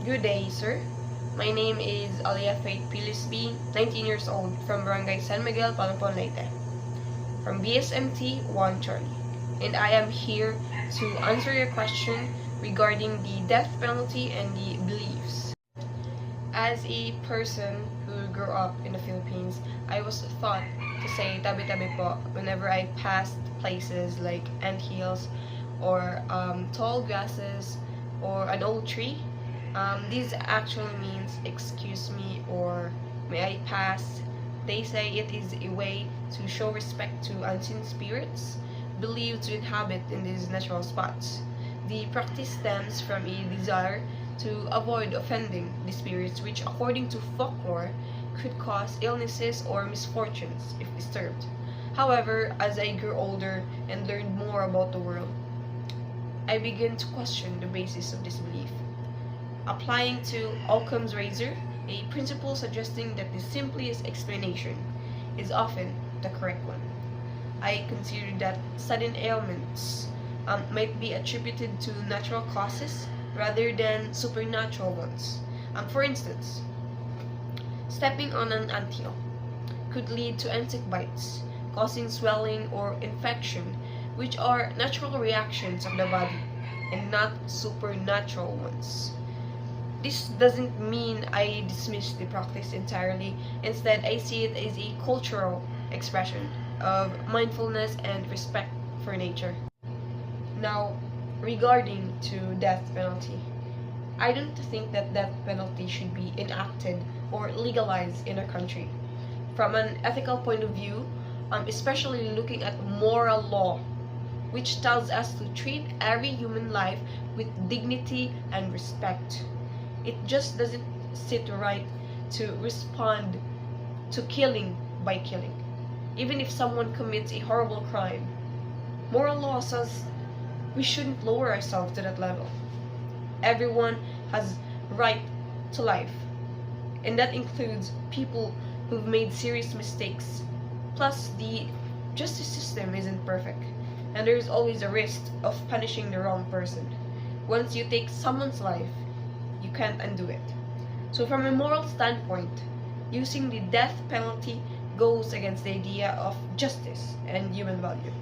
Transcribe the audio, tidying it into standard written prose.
Good day, sir. My name is Aleiah Lisbe, 19 years old, from Barangay San Miguel, Palampon, Leyte, from BSMT 1 Charlie. And I am here to answer your question regarding the death penalty and the beliefs. As a person who grew up in the Philippines, I was taught to say tabi-tabi po whenever I passed places like anthills or tall grasses or an old tree. This actually means excuse me or may I pass. They say it is a way to show respect to unseen spirits believed to inhabit in these natural spots. The practice stems from a desire to avoid offending the spirits, which according to folklore could cause illnesses or misfortunes if disturbed. However, as I grew older and learned more about the world, I began to question the basis of this belief. Applying to Occam's razor, a principle suggesting that the simplest explanation is often the correct one. I consider that sudden ailments might be attributed to natural causes rather than supernatural ones. For instance, stepping on an anthill could lead to insect bites, causing swelling or infection, which are natural reactions of the body and not supernatural ones. This doesn't mean I dismiss the practice entirely. Instead, I see it as a cultural expression of mindfulness and respect for nature. Now, regarding to death penalty, I don't think that death penalty should be enacted or legalized in our country. From an ethical point of view, especially looking at moral law, which tells us to treat every human life with dignity and respect. It just doesn't sit right to respond to killing by killing, even if someone commits a horrible crime. Moral law says we shouldn't lower ourselves to that level. Everyone has right to life, and that includes people who've made serious mistakes. Plus, the justice system isn't perfect, and there's always a risk of punishing the wrong person. Once you take someone's life, you can't undo it. So from a moral standpoint, using the death penalty goes against the idea of justice and human value.